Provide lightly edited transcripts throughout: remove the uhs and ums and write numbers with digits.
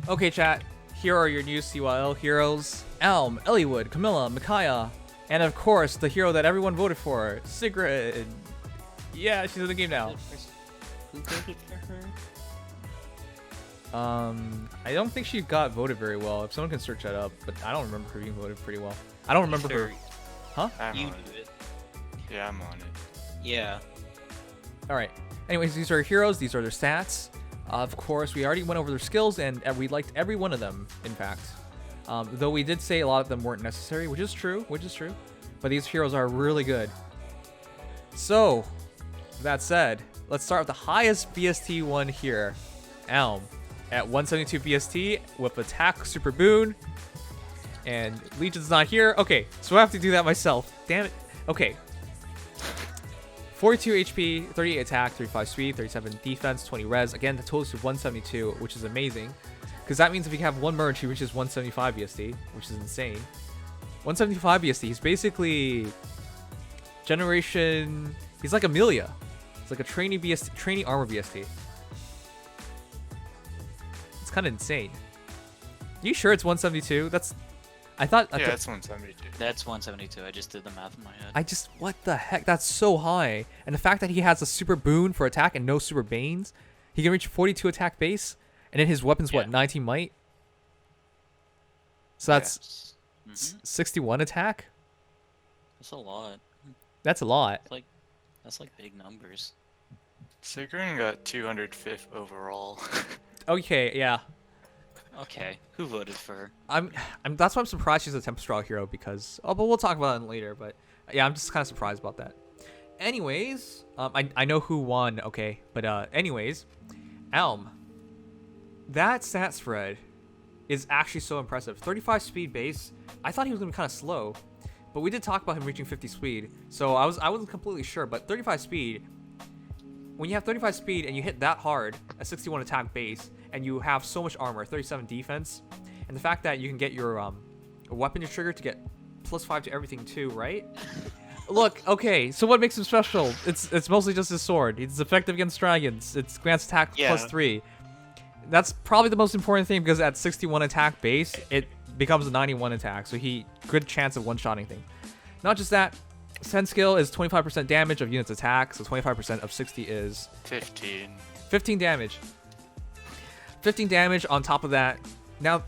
Okay, chat. Here are your new CYL heroes: Alm, Eliwood, Camilla, Micaiah, and of course the hero that everyone voted for, Sigrid. Yeah, she's in the game now. Who voted for her? I don't think she got voted very well. If someone can search that up, but I don't remember her being voted pretty well. I don't remember her. Huh? I'm You on do it. it. Yeah, I'm on it. Yeah. All right. Anyways, these are heroes. These are their stats. Of course, we already went over their skills, and we liked every one of them, in fact. Though we did say a lot of them weren't necessary, which is true. But these heroes are really good. So, that said, let's start with the highest BST one here. Alm at 172 BST with attack super boon. And Legion's not here. Okay, so I have to do that myself. Damn it. Okay. 42 HP, 38 attack, 35 speed, 37 defense, 20 res. Again, the total is 172, which is amazing. Because that means if you have one merge, he reaches 175 BST, which is insane. 175 BST, he's basically generation... He's like Amelia. It's like a trainee BST, trainee armor BST. It's kind of insane. You sure it's 172? That's... I thought... Yeah, that's 172. That's 172. I just did the math in my head. I just... What the heck? That's so high. And the fact that he has a super boon for attack and no super banes. He can reach 42 attack base. And then his weapon's, what, 19 might? So that's 61 attack? That's a lot. That's a lot. That's like big numbers. Sigrun got 205th overall. Okay, yeah. Okay, who voted for her? That's why I'm surprised she's a Tempest Trial hero because... Oh, but we'll talk about it later. But yeah, I'm just kind of surprised about that. Anyways, I know who won, okay. But anyways, Alm. That stat spread is actually so impressive. 35 speed base. I thought he was going to be kind of slow. But we did talk about him reaching 50 speed. So I wasn't completely sure. But 35 speed... When you have 35 speed and you hit that hard, a 61 attack base, and you have so much armor, 37 defense, and the fact that you can get your weapon trigger to get +5 to everything too, right? Look, okay, so what makes him special? It's mostly just his sword. It's effective against dragons. It's grants attack +3. That's probably the most important thing because at 61 attack base, it becomes a 91 attack, so good chance of one-shotting thing. Not just that, Send skill is 25% damage of units attack, so 25% of 60 is 15 damage. 15 damage on top of that. Now,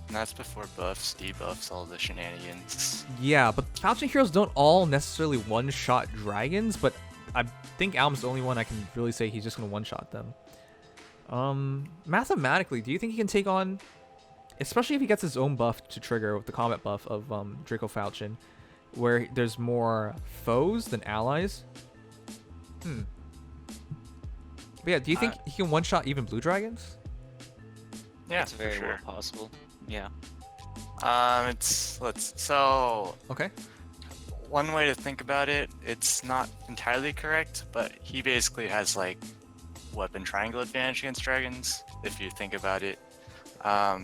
And that's before buffs, debuffs, all the shenanigans. yeah, but Falchion heroes don't all necessarily one-shot dragons, but I think Alm's the only one I can really say he's just gonna one-shot them. Mathematically, do you think he can take on, especially if he gets his own buff to trigger with the combat buff of Draco Falchion, where there's more foes than allies? But yeah, do you think he can one-shot even blue dragons? Yeah, It's very for well sure. possible. Yeah. So Okay. one way to think about it, it's not entirely correct, but he basically has like weapon triangle advantage against dragons, if you think about it.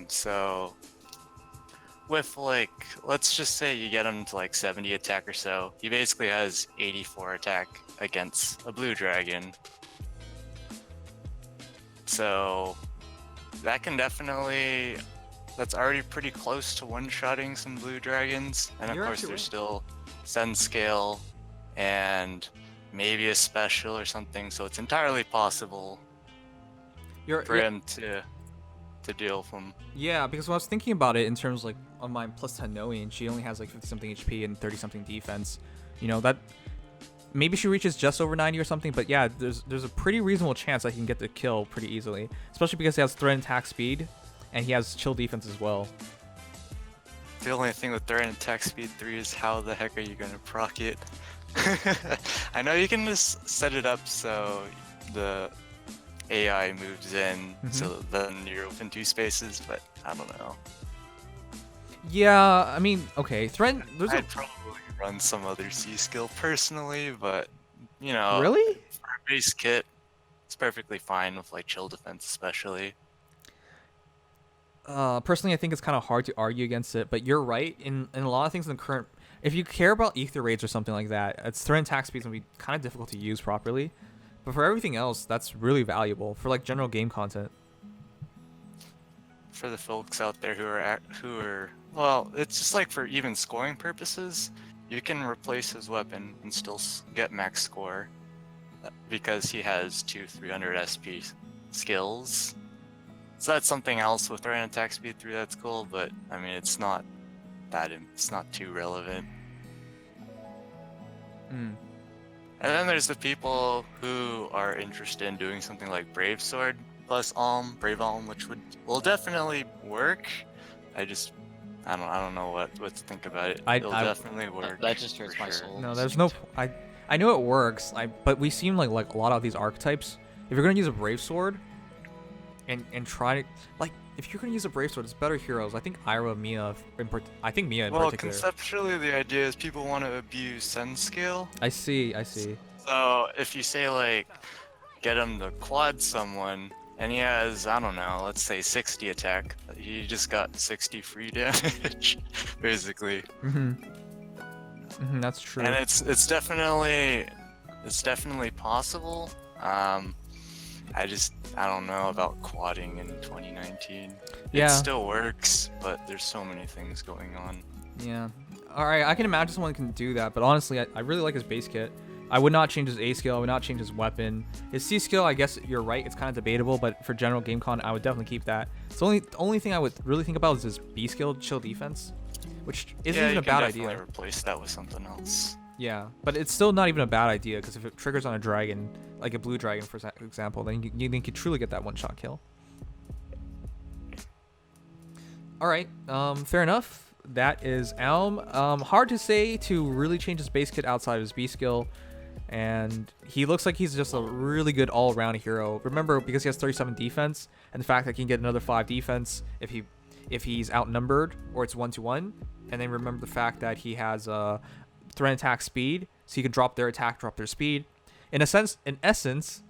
So with like, let's just say you get him to like 70 attack or so, he basically has 84 attack against a blue dragon. So that can definitely, that's already pretty close to one-shotting some blue dragons. And of You're course actually there's right. still Send Scale and maybe a special or something, so it's entirely possible for him to deal with them. Yeah, because when I was thinking about it in terms like on my +10 knowing, she only has like 50-something HP and 30-something defense. You know, that maybe she reaches just over 90 or something, but yeah, there's a pretty reasonable chance that he can get the kill pretty easily, especially because he has threat and attack speed and he has chill defense as well. The only thing with threat and attack speed 3 is how the heck are you going to proc it? I know you can just set it up so the AI moves in, so then you're open 2 spaces, but I don't know. Yeah, I mean, okay, I'd probably run some other C skill personally, but you know, really? for a base kit, it's perfectly fine with like chill defense, especially. Personally, I think it's kind of hard to argue against it, but you're right. In a lot of things in the current, if you care about ether raids or something like that, it's threat and attack speed is gonna be kind of difficult to use properly. But for everything else, that's really valuable for like general game content. for the folks out there who are well, it's just like for even scoring purposes, you can replace his weapon and still get max score because he has 300 SP skills. So that's something else with throwing attack speed through that's cool, but I mean it's not too relevant. Mm. And then there's the people who are interested in doing something like Brave Sword plus Alm, Brave Alm, which will definitely work. I don't know what to think about it. It'll definitely work. That just hurts for my sure. soul. No, there's no. I know it works. But we seem like a lot of these archetypes. If you're gonna use a Brave Sword, and try to like, if you're gonna use a Brave Sword, it's better heroes. I think Ira, Mia, I think Mia in Well, particular. conceptually, the idea is people want to abuse Sen scale. I see. So if you say like, get him to quad someone, and he has, I don't know, let's say 60 attack, he just got 60 free damage, basically. That's true. And it's definitely possible. I don't know about quadding in 2019. Yeah. It still works, but there's so many things going on. Yeah. All right, I can imagine someone can do that, but honestly, I really like his base kit. I would not change his A skill. I would not change his weapon. His C skill, I guess you're right. It's kind of debatable, but for general game con, I would definitely keep that. The only thing I would really think about is his B skill, chill defense, which isn't even a bad idea. Yeah, you can definitely replace that with something else. Yeah, but it's still not even a bad idea because if it triggers on a dragon, like a blue dragon, for example, then you can truly get that one-shot kill. All right, fair enough. That is Alm. Hard to say to really change his base kit outside of his B skill, and he looks like he's just a really good all-around hero. Remember, because he has 37 defense, and the fact that he can get another 5 defense if he's outnumbered or it's 1-to-1, and then remember the fact that he has threat attack speed, so you can drop their attack, drop their speed. In essence,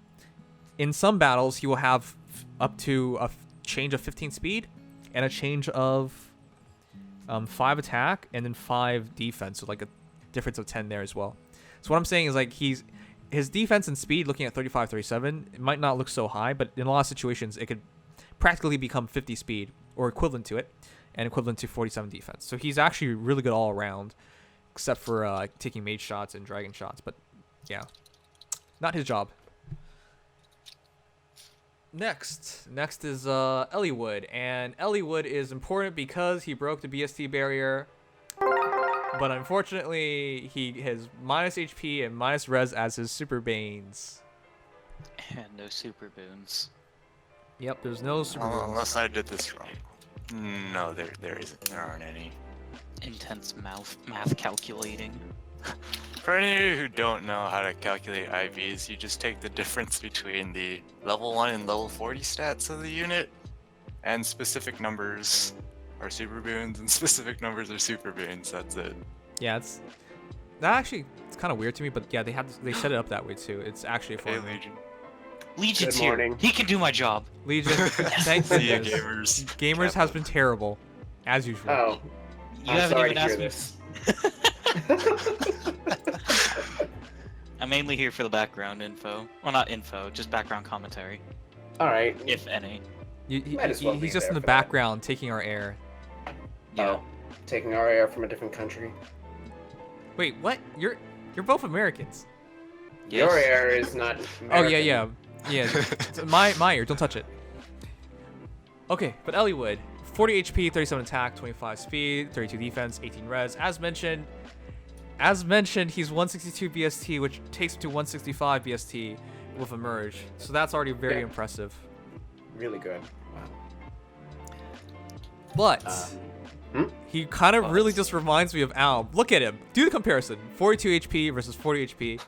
in some battles he will have up to a change of 15 speed and a change of 5 attack and then 5 defense, so like a difference of 10 there as well. So what I'm saying is like his defense and speed, looking at 35, 37, it might not look so high, but in a lot of situations it could practically become 50 speed or equivalent to it, and equivalent to 47 defense. So he's actually really good all around, except for taking mage shots and dragon shots. But yeah, not his job. Next is Eliwood, and Eliwood is important because he broke the BST barrier, but unfortunately he has minus HP and minus res as his super banes. And no super boons. Yep, there's no super bones. Unless I did this wrong. No, there isn't. There aren't any. Intense math calculating. For any of you who don't know how to calculate IVs, you just take the difference between the level 1 and level 40 stats of the unit, and specific numbers are super boons, and specific numbers are super boons. That's it. Yeah, it's kind of weird to me, but yeah, they set it up that way too. It's actually a Hey, formula. Legion. Legion's Good here. morning. He can do my job. Legion, thank See ya, goodness. gamers. Gamers has been terrible, as usual. Oh, You I'm haven't sorry even to hear asked me. this. I'm mainly here for the background info. Well, not info, just background commentary, All right. if any. Might as well be He's just there in the for that. background taking our air. Oh, taking our air from a different country. Wait, what? You're both Americans. Your air is not. Oh American. yeah. It's my ear. Don't touch it. Okay, but Eliwood, 40 HP, 37 attack, 25 speed, 32 defense, 18 res. As mentioned, he's 162 BST, which takes him to 165 BST with a merge. So that's already very Yeah. impressive. Really good. Wow. But Hmm? he kind of But. really just reminds me of Alm. Look at him. Do the comparison. 42 HP versus 40 HP.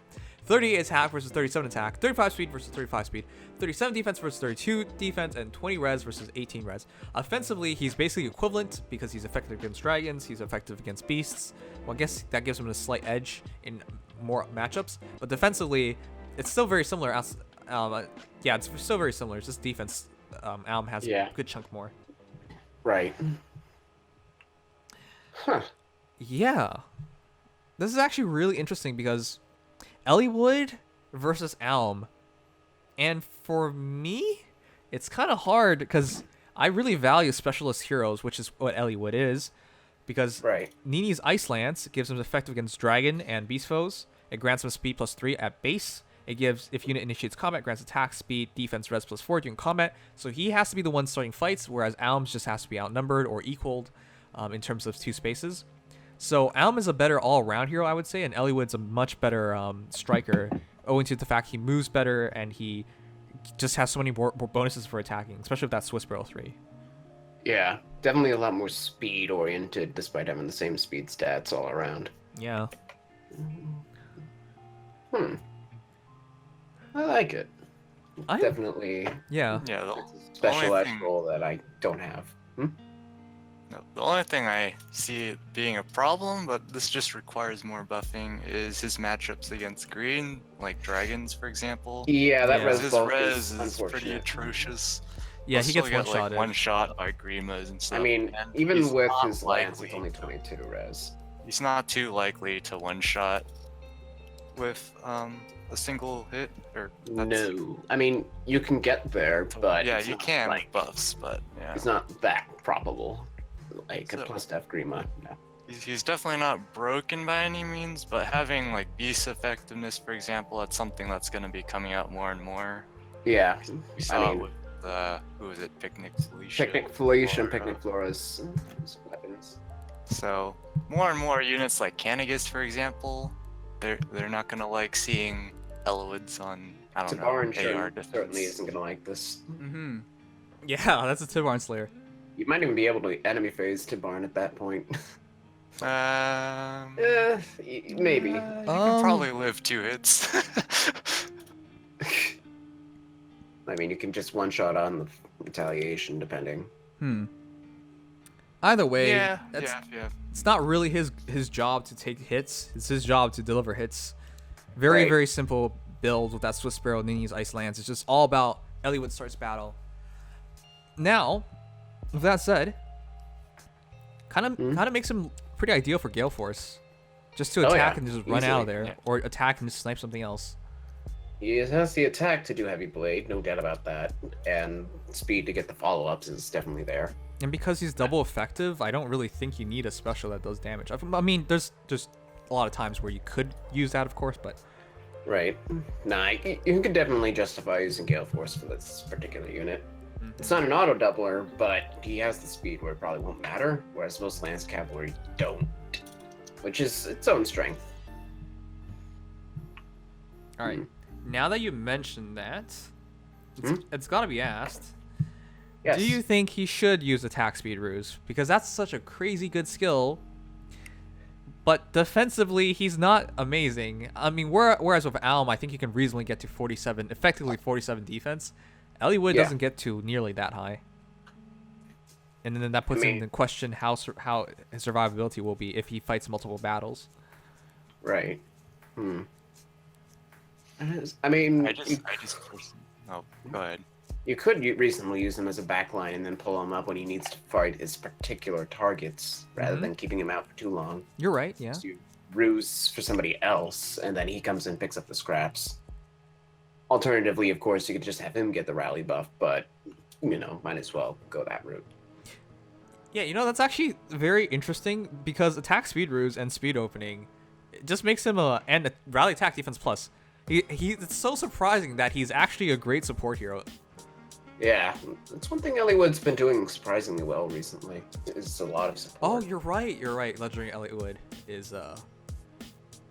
38 attack versus 37 attack. 35 speed versus 35 speed. 37 defense versus 32 defense. And 20 res versus 18 res. Offensively, he's basically equivalent because he's effective against dragons. He's effective against beasts. Well, I guess that gives him a slight edge in more matchups. But defensively, it's still very similar. Yeah, it's still very similar. It's just defense. Alm has Yeah. a good chunk more. Right. Huh. Yeah. This is actually really interesting because Eliwood versus Alm. And for me, it's kind of hard because I really value specialist heroes, which is what Eliwood is, because Right. Nini's Ice Lance gives him effective against dragon and beast foes. It grants him speed +3 at base. It gives, if unit initiates combat, grants attack, speed, defense, res +4 during combat. So he has to be the one starting fights, whereas Alm just has to be outnumbered or equaled in terms of 2 spaces. So Alm is a better all-around hero, I would say, and Eliwood's a much better striker, owing to the fact he moves better and he just has so many more bonuses for attacking, especially with that Swiss Barrel 3. Yeah, definitely a lot more speed oriented, despite having the same speed stats all around. Yeah. I like it. I- Definitely Yeah. Yeah, a the specialized only thing, role that I don't have. the only thing I see it being a problem, but this just requires more buffing, is his matchups against green, like dragons, for example. Yeah, that Yeah. res His bulk res is is pretty unfortunate. atrocious. Yeah, he He'll gets still one get, shot. like, one shot by Grimas and stuff. I mean, and even he's with not his lance, it's likely only to- 22 res. He's not too likely to one shot with a single hit, or No, I mean you can get there, but yeah, it's you not, can like, with buffs, but yeah, it's not that probable. Like a So- plus F Grima. No. he's definitely not broken by any means. But having like beast effectiveness, for example, that's something that's going to be coming out more and more. Yeah, We saw mean- it with who was it, Picnic Felicia. Picnic Felicia and Flora. Picnic Flora's weapons. So more and more units like Canagus, for example, they're not gonna like seeing Elwoods on, I don't know, Tabaran AR defense. certainly isn't gonna like this. Mm-hmm. Yeah, that's a Tibarn Slayer. You might even be able to enemy phase Tabarn at that point. Maybe. You can probably live 2 hits. I mean, you can just one shot on the retaliation, depending. Either way, yeah, that's, yeah. it's not really his job to take hits. It's his job to deliver hits. Very, Right. very simple build with that Swiss Sparrow, Nini's Ice Lance. It's just all about Eliwood starts battle. Now, with that said, kind of makes him pretty ideal for Gale Force. Just to Oh, attack yeah. and just run out of Easily. there. Yeah. Or attack and just snipe something else. He has the attack to do heavy blade, no doubt about that, and speed to get the follow-ups is definitely there. And because he's double effective, I don't really think you need a special that does damage. I mean, there's just a lot of times where you could use that, of course, but Right. Nah, you can definitely justify using Gale Force for this particular unit. It's not an auto doubler, but he has the speed where it probably won't matter, whereas most Lance Cavalry don't, which is its own strength. all right. Now that you mentioned that, it's got to be asked. Yes. Do you think he should use attack speed ruse? Because that's such a crazy good skill. But defensively, he's not amazing. I mean, whereas with Alm, I think he can reasonably get to 47, effectively 47 defense. Eliwood Yeah. doesn't get to nearly that high. And then that puts I mean- into question how his survivability will be if he fights multiple battles. Right. I mean, I just oh, go ahead. you could reasonably use him as a backline and then pull him up when he needs to fight his particular targets, rather than keeping him out for too long. You're right, yeah. So you ruse for somebody else, and then he comes and picks up the scraps. Alternatively, of course, you could just have him get the rally buff, but, might as well go that route. Yeah, that's actually very interesting because attack speed ruse and speed opening, it just makes him and a rally attack defense plus. It's so surprising that he's actually a great support hero. Yeah, that's one thing Eliwood's been doing surprisingly well recently, is a lot of support. Oh, you're right. Legendary Eliwood is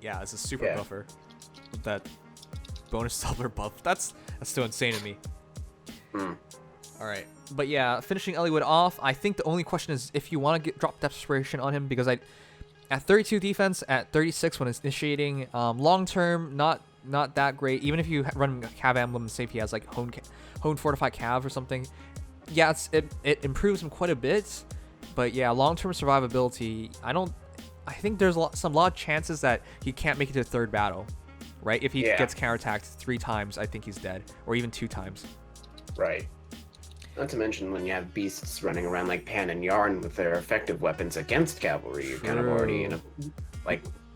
it's a super Yeah. buffer with that bonus doubler buff. That's still insane to me. All right, but yeah, finishing Eliwood off. I think the only question is if you want to drop desperation on him, because at 32 defense, at 36 when it's initiating, long term not that great. Even if you run Cav Emblem, say if he has like Hone Fortified Cav or something, yeah, it improves him quite a bit. But yeah, long term survivability, I think there's a lot of chances that he can't make it to the third battle, right? If he Yeah. gets counterattacked 3 times, I think he's dead, or even 2 times. Right. Not to mention when you have beasts running around like Pan and Yarn with their effective weapons against cavalry, you're kind of already in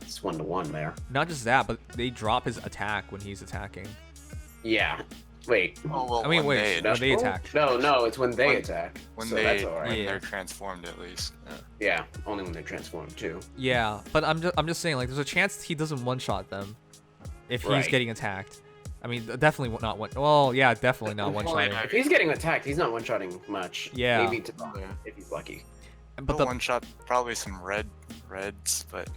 it's 1-to-1 there. Not just that, but they drop his attack when he's attacking. Yeah. Wait. Oh, well, I mean, when wait, they, when they attack. No, it's when they When- attack. when so they that's alright. when Yeah. they're transformed at least. Yeah, only when they're transformed too. Yeah, but I'm just saying, like, there's a chance he doesn't one-shot them if he's Right. getting attacked. I mean, definitely not one. Well, yeah, definitely not Well, one-shotting. if he's getting attacked, he's not one-shotting much. Yeah. Maybe to Yeah. if he's lucky. But But the one shot probably some reds, but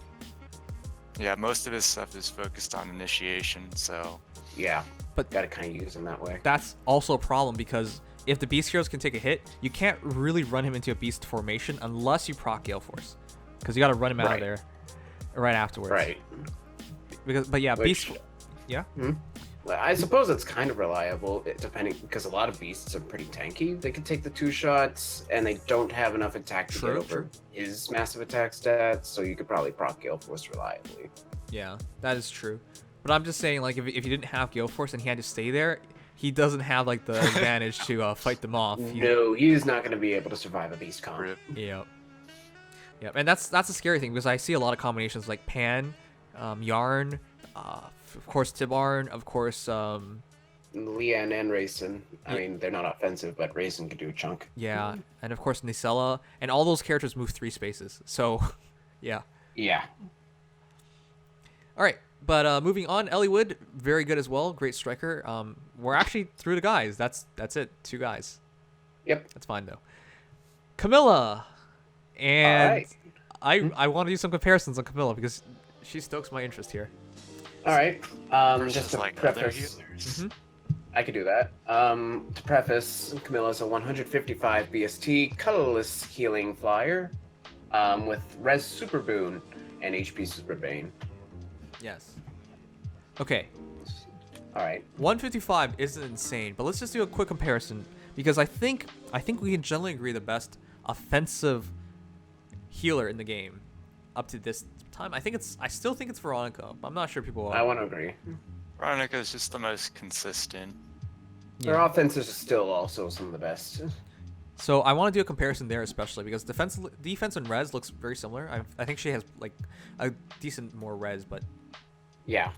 yeah, most of his stuff is focused on initiation. So Yeah, But- gotta kind of use him that way. that's also a problem because if the beast heroes can take a hit, you can't really run him into a beast formation unless you proc Gale Force, because you got to run him out of Right. there right afterwards. Right. But yeah, Which- beast. Yeah. Well, I suppose it's kind of reliable, depending because a lot of beasts are pretty tanky. They can take the 2 shots, and they don't have enough attack to True, get over his massive attack stats. So you could probably proc Gale Force reliably. Yeah, that is true. But I'm just saying, like, if you didn't have Gale Force and he had to stay there, he doesn't have like the advantage to fight them off. No, he's not going to be able to survive a beast comp. rip. Yep. Yep, and that's a scary thing because I see a lot of combinations like Pan, Yarn, of course Tibarn, of course, Leanne and Raisin. I Yeah. mean, they're not offensive, but Raisin can do a chunk. yeah, and of course Nicella, and all those characters move 3 spaces. So, yeah. Yeah. All right, but moving on, Eliwood, very good as well, great striker. We're actually through the guys. That's it, 2 guys. Yep. That's fine though. Camilla, and Alright. I want to do some comparisons on Camilla because she stokes my interest here. All right. Versus Just to like other preface, healers. I could do that. To preface, Camilla's a 155 BST colorless healing flyer, with Res Super Boon and HP Super Bane. Yes. Okay, All right. 155 isn't insane, but let's just do a quick comparison because I think we can generally agree the best offensive healer in the game up to this time. I still think it's Veronica, but I'm not sure people I are. want to agree. Veronica is just the most consistent. Their Yeah. offenses are still also some of the best. So I want to do a comparison there, especially because defense and res looks very similar. I think she has like a decent more res, but Yeah,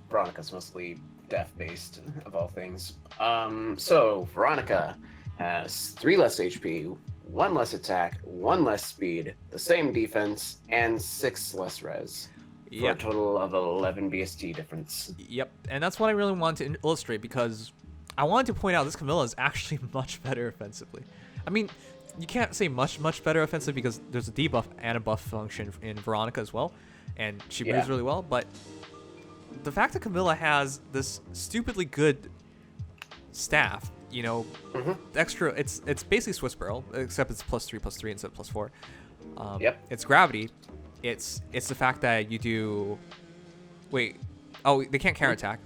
Veronica's mostly death-based of all things. So Veronica has 3 less HP, 1 less attack, 1 less speed, the same defense, and 6 less res. For a yeah, total of 11 BST difference. yep. And that's what I really wanted to illustrate because I wanted to point out this Camilla is actually much better offensively. I mean, you can't say much better offensive because there's a debuff and a buff function in Veronica as well, and she moves Yeah. really well. But the fact that Camilla has this stupidly good staff, you know, extra, it's basically Swiss Barrel, except it's +3/+3 instead of +4. Yep. It's gravity. It's the fact that you do. Wait. Oh, they can't counterattack.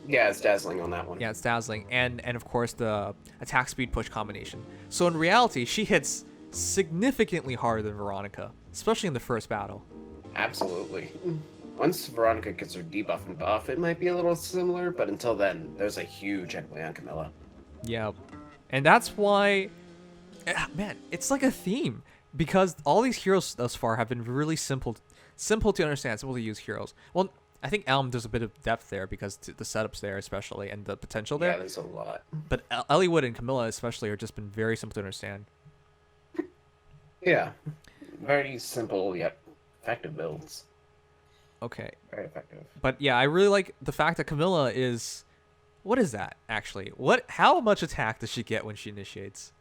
Yeah, it's dazzling on that one. Yeah, it's dazzling, and of course the attack speed push combination. So in reality, she hits significantly harder than Veronica, especially in the first battle. Absolutely. Once Veronica gets her debuff and buff, it might be a little similar, but until then, there's a huge headway on Camilla. Yeah, and that's why, man, it's like a theme because all these heroes thus far have been really simple to understand, simple to use heroes. Well, I think Elm there's a bit of depth there because the setups there especially and the potential Yeah, there. there's a lot. But Eliwood and Camilla especially are just been very simple to understand. Yeah. Very simple yet effective builds. Okay. Very effective. But yeah, I really like the fact that Camilla is. What is that actually? How much attack does she get when she initiates?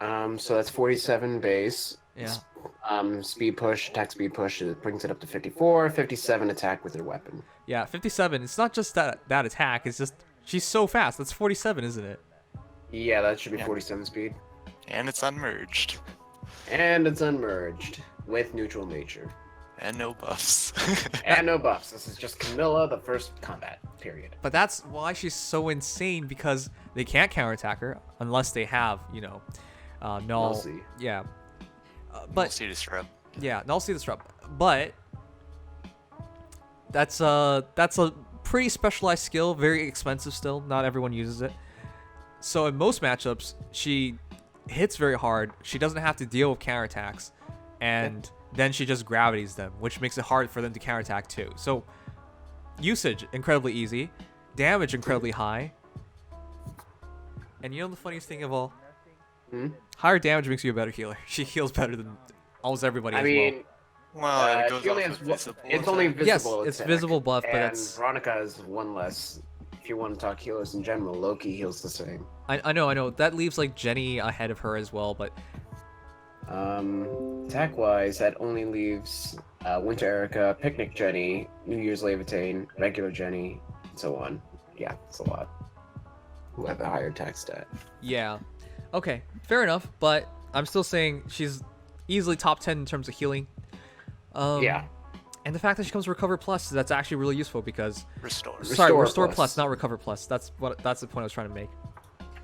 So that's 47 base. Yeah. Speed push, attack speed push, it brings it up to 54, 57 attack with her weapon. Yeah, 57. It's not just that attack. It's just she's so fast. That's 47, isn't it? Yeah, that should be Yeah. 47 speed. And it's unmerged. And it's unmerged with neutral nature. And no buffs. And no buffs. This is just Camilla, the first combat, period. But that's why she's so insane because they can't counterattack her unless they have, null. Nullsy. Yeah. We'll But see disrupt. yeah, null see disrupt. But that's a pretty specialized skill, very expensive still. Not everyone uses it. So in most matchups, she hits very hard. She doesn't have to deal with counterattacks, and then she just gravities them, which makes it hard for them to counterattack too. So usage incredibly easy, damage incredibly high, And you know the funniest thing of all? Hmm? Higher damage makes you a better healer. She heals better than almost everybody I as mean, Well, it goes she only off has of one- visible it's only attack. visible. Yes, it's attack, visible buff, but and that's- Veronica has one less. If you want to talk healers in general, Loki heals the same. I know. That leaves like Jenny ahead of her as well, but Attack wise, that only leaves Winter Erica, Picnic Jenny, New Year's Levitain, regular Jenny, and so on. Yeah, it's a lot. Who have a higher attack stat. yeah. Okay, fair enough, but I'm still saying she's easily top 10 in terms of healing. Yeah. And the fact that she comes with Recover Plus, that's actually really useful because Restore. Restore Plus. Plus, not Recover Plus. That's the point I was trying to make.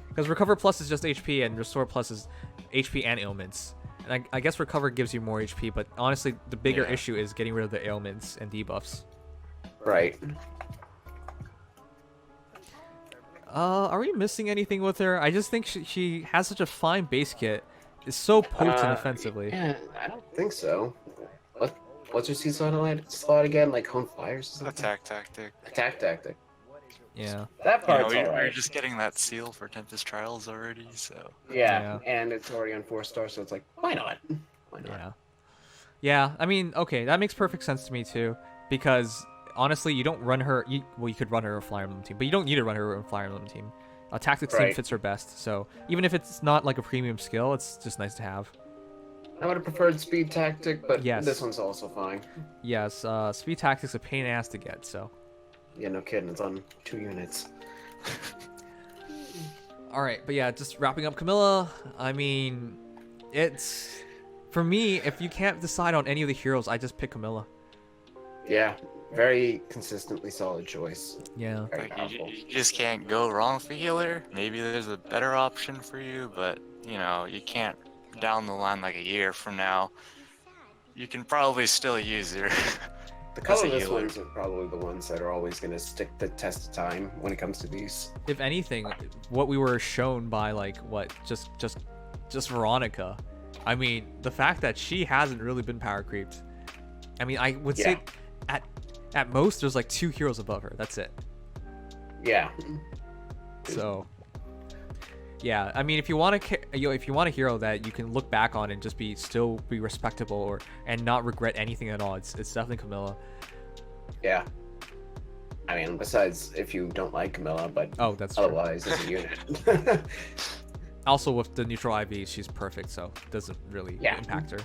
Because Recover Plus is just HP and Restore Plus is HP and ailments. And I guess Recover gives you more HP, but honestly, the bigger Yeah. issue is getting rid of the ailments and debuffs. Right. Are we missing anything with her? I just think she has such a fine base kit. It's so potent offensively. Yeah, I don't think so. What's her CYL slot again? Like Home Fires or something? Attack tactic. Attack tactic. Yeah. That You know, part's we're alright. just getting that seal for Tempest Trials already, so. Yeah, and it's already on 4-star, so it's like, why not? Why not? Yeah. Yeah, I mean, okay, that makes perfect sense to me too. Because honestly, you don't run her. You could run her a Fire Emblem team, but you don't need to run her a Fire Emblem team. A tactics team Right. fits her best. So even if it's not like a premium skill, it's just nice to have. I would have preferred speed tactic, but Yes. this one's also fine. Yes, speed tactics a pain in the ass to get. So. Yeah, no kidding. It's on 2 units. All right, but yeah, just wrapping up Camilla. I mean, it's for me. If you can't decide on any of the heroes, I just pick Camilla. Yeah, very consistently solid choice. Yeah. Very Like, powerful. you just can't go wrong for healer. Maybe there's a better option for you, but, you know, you can't down the line like a year from now. You can probably still use her. The as a colorless healer. ones are probably the ones that are always going to stick the test of time when it comes to these. If anything, what we were shown by like what just Veronica. I mean, the fact that she hasn't really been power creeped. I mean, I would say at most there's like 2 heroes above her. That's it. Yeah. So yeah, I mean, if you want a hero that you can look back on and just still be respectable and not regret anything at all, it's definitely Camilla. Yeah. I mean, besides if you don't like Camilla, but Oh, that's true. otherwise as a unit. Also, with the neutral IV, she's perfect, so it doesn't really impact her.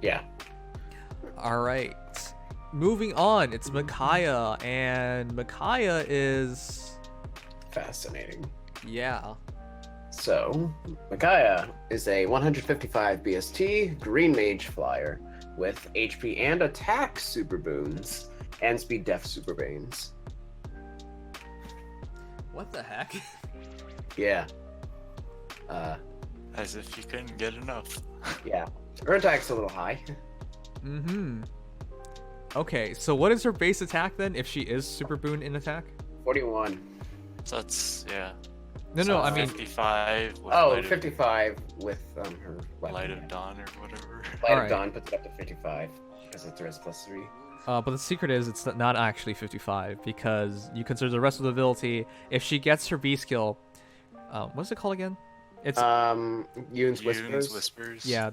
Yeah. All right, moving on. It's Micaiah, and Micaiah is Fascinating. yeah. So, Micaiah is a 155 BST Green Mage Flyer with HP and attack super boons and speed def super banes. What the heck? Yeah. As if you couldn't get enough. Yeah. Her attack's a little high. Mm-hmm. Okay, so what is her base attack then? If she is super boon in attack? 41. So that's, yeah. No, I mean 55. With Oh, Light of- 55 with her weapon. Light of Dawn or whatever. Light Alright. of Dawn puts it up to 55 because it's res plus 3. but the secret is it's not actually 55 because you consider the rest of the ability. If she gets her B skill, what's it called again? It's Yoon's Whispers, Yoon's Whispers. yeah,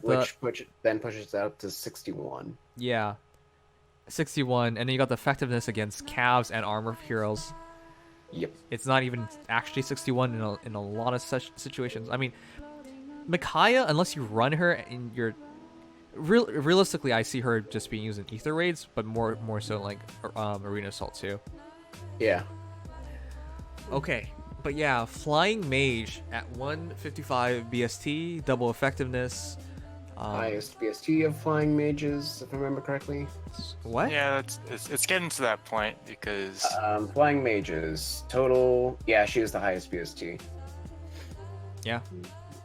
then pushes it up to 61. yeah, 61, and then you got the effectiveness against calves and armor heroes. Yep. It's not even actually 61 in a lot of such situations. I mean, Micaiah, unless you run her in your realistically, I see her just being used in ether raids, but more so like arena assault too. Yeah. Okay, but yeah, flying mage at 155 BST, double effectiveness. Highest BST of flying mages, if I remember correctly. What? Yeah, it's getting to that point because Flying mages total. Yeah, she is the highest BST. Yeah.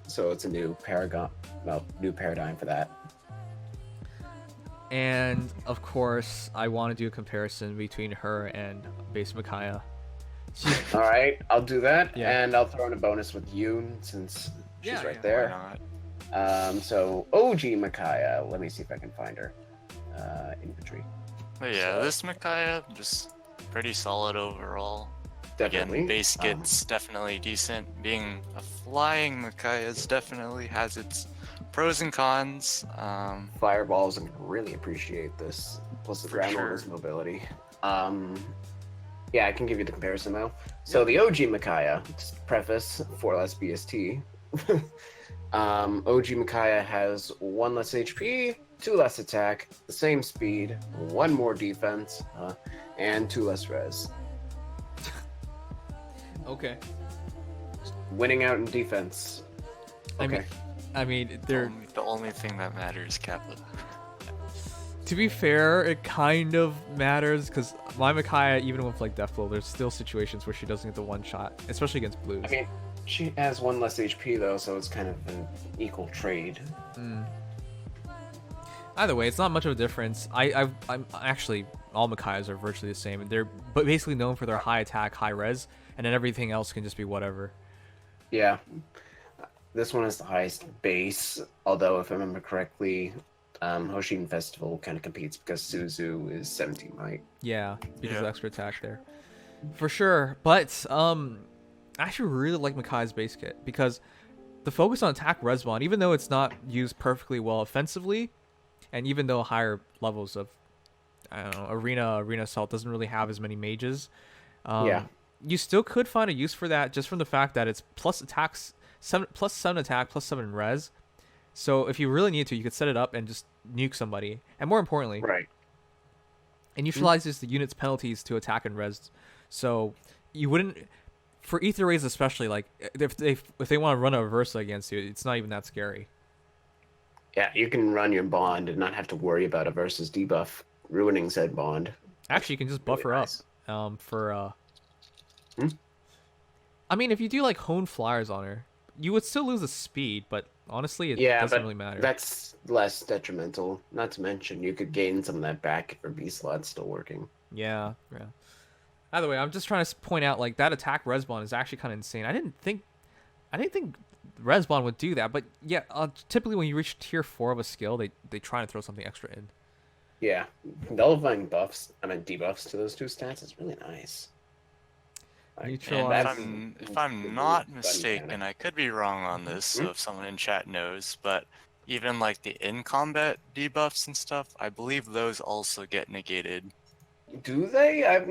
So it's a new new paradigm for that. And of course, I want to do a comparison between her and base Micaiah. All right, I'll do that, Yeah. and I'll throw in a bonus with Yoon since she's Yeah, right yeah, why there. not? So OG Micaiah. Let me see if I can find her. Inventory. But yeah, So- this Micaiah just pretty solid overall. Definitely. Again, base kit's definitely decent. Being a flying Micaiah's definitely has its pros and cons. Fireballs and really appreciate this. Plus the For ground sure. orders mobility. Yeah, I can give you the comparison though. So the OG Micaiah, just preface, 4 less BST. OG Micaiah has 1 less HP, 2 less attack, the same speed, 1 more defense, and 2 less res. Okay. Winning out in defense. Okay. I mean, they're. The only thing that matters, Kappa. To be fair, it kind of matters because my Micaiah, even with like Deathblow, there's still situations where she doesn't get the one shot, especially against blues. I mean, she has 1 less HP though, so it's kind of an equal trade. Either way, it's not much of a difference. I'm actually all Micaiahs are virtually the same. They're basically known for their high attack, high res, and then everything else can just be whatever. Yeah. This one is the highest base, although if I remember correctly, Hoshin Festival kind of competes because Suzu is 17 might. Yeah, because of Yeah. extra attack there. For sure. But I actually really like Micaiah's base kit because the focus on attack respawn, even though it's not used perfectly well offensively, and even though higher levels of arena assault doesn't really have as many mages, you still could find a use for that just from the fact that it's plus 7 attack, plus 7 res. So if you really need to, you could set it up and just nuke somebody. And more importantly, Right. it neutralizes the unit's penalties to attack and res. So you wouldn't, for Ether Rays especially, like if they want to run a reversal against you, it's not even that scary. Yeah, you can run your bond and not have to worry about a versus debuff ruining said bond. Actually, you can just buff Really her nice. up. Hmm? I mean, if you do like hone flyers on her, you would still lose the speed, but honestly, it Yeah, doesn't but really matter. that's less detrimental. Not to mention, you could gain some of that back if her B slot's still working. Yeah. Either way, I'm just trying to point out like that attack respawn is actually kind of insane. I didn't think respawn would do that, but yeah, typically when you reach tier 4 of a skill, they try to throw something extra in. Yeah, nullifying debuffs to those 2 stats is really nice. Like, Neutral- and If that's- I'm not Gun mistaken, cannon. I could be wrong on this, so if someone in chat knows, but even like the in-combat debuffs and stuff, I believe those also get negated. Do they? I'm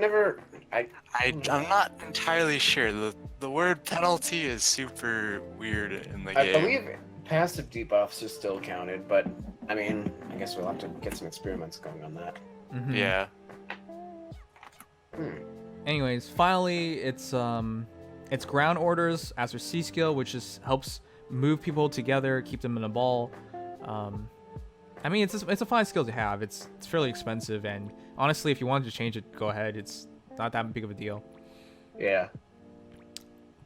not entirely sure. The word penalty is super weird in the I game. believe passive debuffs are still counted, but I mean, I guess we'll have to get some experiments going on that. Mhm. Yeah. Anyways, finally, it's ground orders as her C skill, which just helps move people together, keep them in a ball. I mean, it's a fine skill to have. It's fairly expensive, and honestly, if you wanted to change it, go ahead. It's not that big of a deal. Yeah.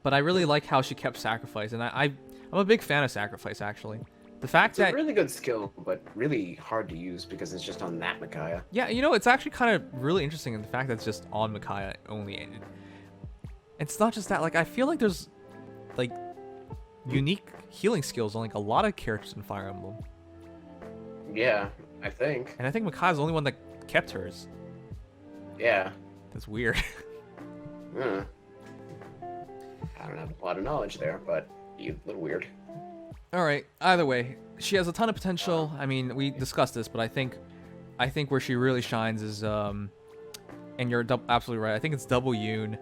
But I really like how she kept sacrifice, and I'm a big fan of sacrifice actually. The fact It's a that really good skill, but really hard to use because it's just on that Micaiah. yeah, it's actually kind of really interesting in the fact that it's just on Micaiah only. And it's not just that. Like I feel like there's like unique healing skills on like a lot of characters in Fire Emblem, Yeah, I think. and I think Micaiah's the only one that kept hers. Yeah. That's weird. I don't have a lot of knowledge there, but a little weird. All right. Either way, she has a ton of potential. I mean, we discussed this, but I think where she really shines is and you're absolutely right. I think it's double Yoon,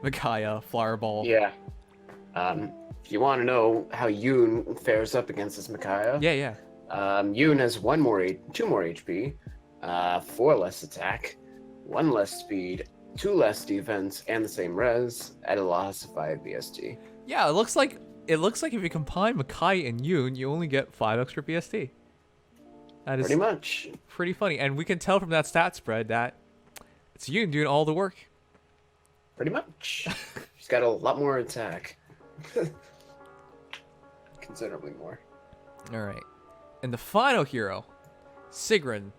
Micaiah, Flower Ball. Yeah. If you want to know how Yoon fares up against this Micaiah, Yeah. Yoon has 2 more HP, 4 less attack, 1 less speed, 2 less defense, and the same res at a loss of 5 BST. Yeah, it looks like if you combine Micaiah and Yoon, you only get 5 extra BST. That is Pretty much. pretty funny, and we can tell from that stat spread that it's Yoon doing all the work. Pretty much. She's got a lot more attack. Considerably more. All right, and the final hero, Sigrun.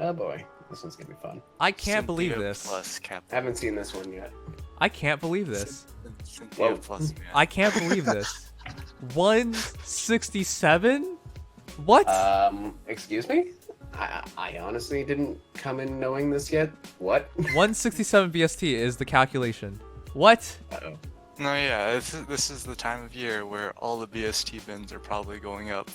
Oh boy, this one's gonna be fun. I can't believe Cynthia this. Plus Cap. I haven't seen this one yet. I can't believe this. Cynthia Whoa. Plus. Yeah. I can't believe this. 167? What? Excuse me? I honestly didn't come in knowing this yet. What? 167 BST is the calculation. What? Uh-oh. No, yeah, this is the time of year where all the BST bins are probably going up.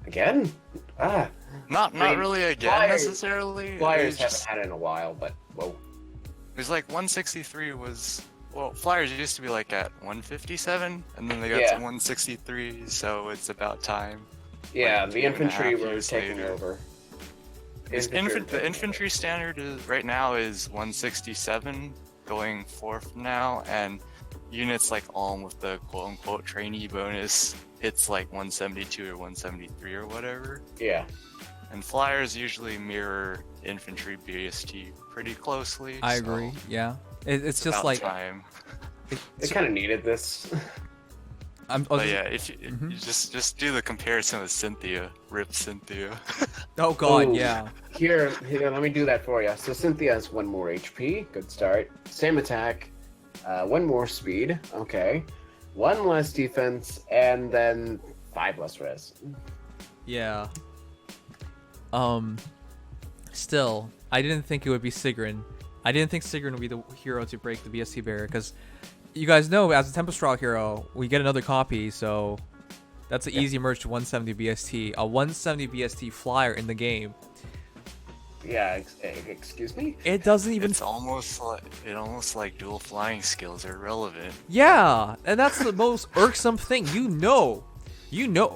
Again? Ah. Not I mean, really again necessarily. Flyers It's just- haven't had it in a while, but whoa. It was like 163 was, well, Flyers used to be like at 157, and then they got to Yeah. 163, so it's about time. Yeah, Like the 2.5 infantry were years taking later. over. The infantry standard is right now is 167, going 4th now, and units like Alm with the quote-unquote trainee bonus, it's like 172 or 173 or whatever. Yeah. And Flyers usually mirror infantry BST pretty closely. I so agree. Yeah. It's just about like time. They kind of needed this. But yeah, if you, Mhm. you just do the comparison with Cynthia, rip Cynthia. oh god, Ooh. yeah. Here, let me do that for you. So Cynthia has 1 more HP. Good start. Same attack. 1 more speed. Okay. 1 less defense, and then 5 less res. Yeah. Still, I didn't think it would be Sigrun. I didn't think Sigrun would be the hero to break the BST barrier, because you guys know, as a Tempest Trial hero, we get another copy, so that's an easy merge to 170 BST. A 170 BST flyer in the game. Yeah, excuse me? It doesn't even... It's almost like dual flying skills are relevant. Yeah, and that's the most irksome thing. You know,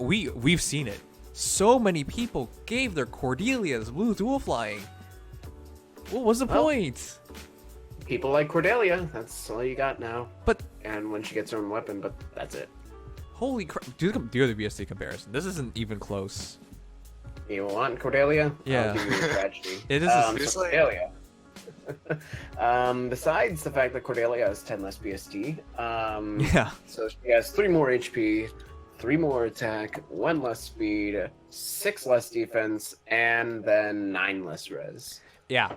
we've seen it. So many people gave their Cordelias blue dual flying. What was the Well, point? People like Cordelia. That's all you got now. But And when she gets her own weapon, but that's it. holy crap! Do the BST comparison. This isn't even close. You want Cordelia? Yeah. I'll give you a tragedy. It is It's So like- Cordelia. Besides the fact that Cordelia has 10 less BST, Yeah. so she has 3 more HP, 3 more attack, 1 less speed, 6 less defense, and then 9 less res. Yeah.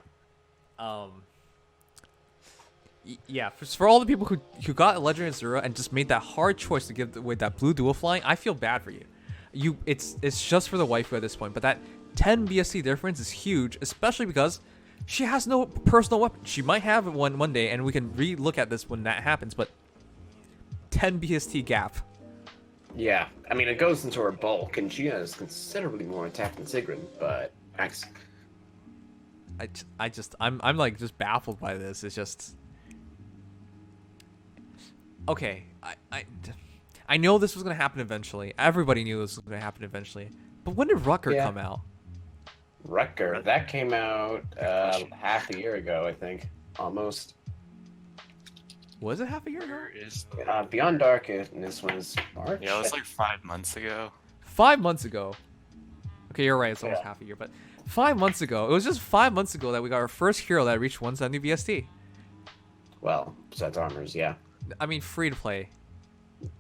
Yeah, for all the people who got Legion and Zero and just made that hard choice to give away that blue dual flying, I feel bad for you. It's just for the waifu at this point, but that 10 BSC difference is huge, especially because she has no personal weapon. She might have one day, and we can re-look at this when that happens, but 10 BST gap. Yeah, I mean, it goes into her bulk, and she has considerably more attack than Sigrun, but max. I'm like just baffled by this. It's just okay. I know this was gonna happen eventually. Everybody knew this was gonna happen eventually. But when did Rucker Yeah. come out? Rucker, that came out half a year ago, I think. Almost. Was it half a year ago? Where is Beyond Darkness was March. Yeah, it was like 5 months ago. 5 months ago. Okay, you're right. It's almost Yeah. half a year, but 5 months ago. It was just 5 months ago that we got our first hero that reached 170 BST. Well, besides armors, yeah. I mean, free to play.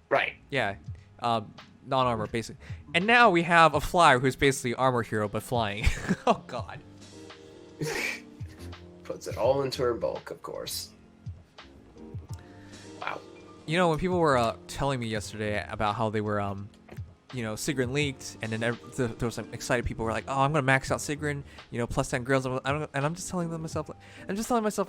Right. Yeah. Non-armor, basically. And now we have a flyer who's basically armor hero, but flying. Oh, God. Puts it all into her bulk, of course. Wow. You know, when people were telling me yesterday about how they were, Sigrun leaked, and then there was some excited people who were like, "Oh, I'm gonna max out Sigrun, plus 10 girls," and I'm just telling myself,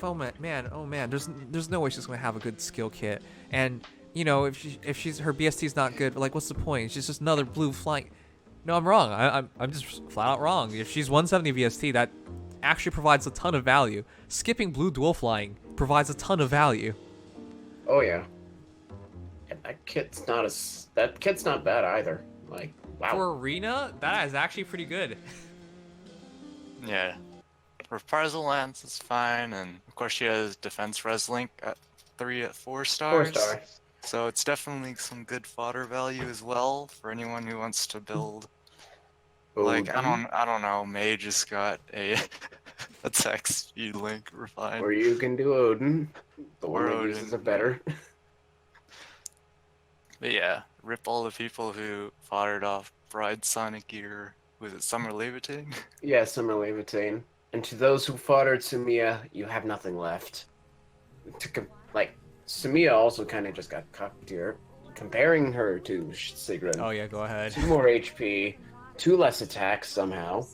"Oh man, there's no way she's gonna have a good skill kit, and if she's her BST's not good, like what's the point? She's just another blue flying." No, I'm wrong. I'm just flat out wrong. If she's 170 BST, that actually provides a ton of value. Skipping blue dual flying provides a ton of value. Oh yeah. And that kit's not bad either. Like, wow. For arena, that is actually pretty good. Yeah. Reprisal Lance is fine, and of course she has Defense Res Link at 4 stars. 4-star. So it's definitely some good fodder value as well for anyone who wants to build. Like I don't know, May just got a attack speed link refined. Or you can do Odin. The one Or that Odin, uses it better. But yeah, rip all the people who foddered off Bride Sonic Gear. Was it Summer Levitating? Yeah, Summer Levitane. And to those who foddered Sumiya, you have nothing left. Sumiya also kind of just got cucked here. Comparing her to Sigrun. Oh yeah, go ahead. 2 more HP, 2 less attacks somehow,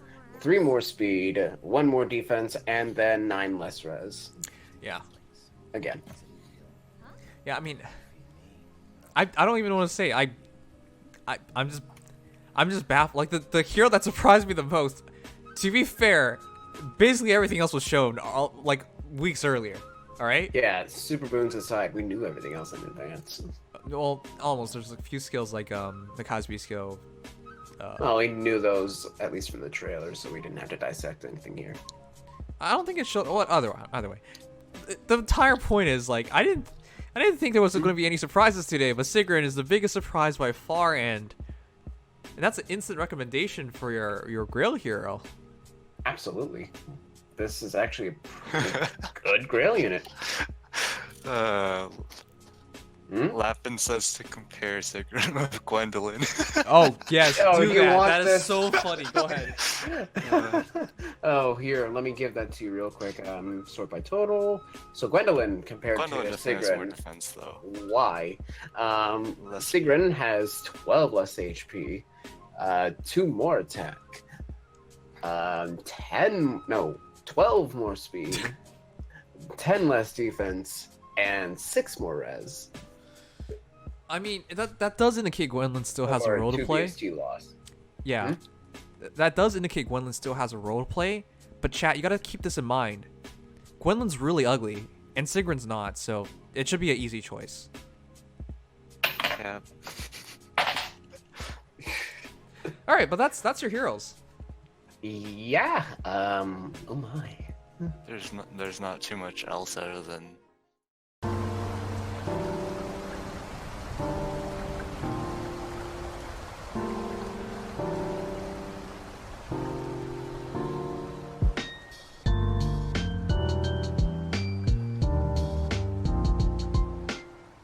3 more speed, 1 more defense, and then 9 less res. Yeah. Again. Yeah, I mean, I don't even want to say I'm just baffled. Like the hero that surprised me the most. To be fair, basically everything else was shown like weeks earlier. All right. Yeah, super boons aside, we knew everything else in advance. Well, almost. There's a few skills like the Cosby skill. Well, we knew those at least from the trailer, so we didn't have to dissect anything here. I don't think it showed. What other way? The entire point is like I didn't think there was going to be any surprises today, but Sigrun is the biggest surprise by far, and that's an instant recommendation for your Grail hero. Absolutely. This is actually a pretty good Grail unit. Lappin says to compare Sigrun with Gwendolyn. Oh yes, Oh, do you that. want That is this? so funny. Go ahead. Oh, here, let me give that to you real quick. Sort by total. So Gwendolyn compared Gwendolyn to definitely has more Sigrun. defense though. Why? Sigrun has 12 less HP, 2 more attack, 12 more speed, 10 less defense, and 6 more res. I mean, that does indicate Gwendolyn still has a Or role to 2 play. BST loss. Yeah, that does indicate Gwendolyn still has a role to play. But chat, you gotta keep this in mind. Gwendolyn's really ugly, and Sigrun's not, so it should be an easy choice. Yeah. All right, but that's your heroes. Yeah. Oh my. There's not too much else other than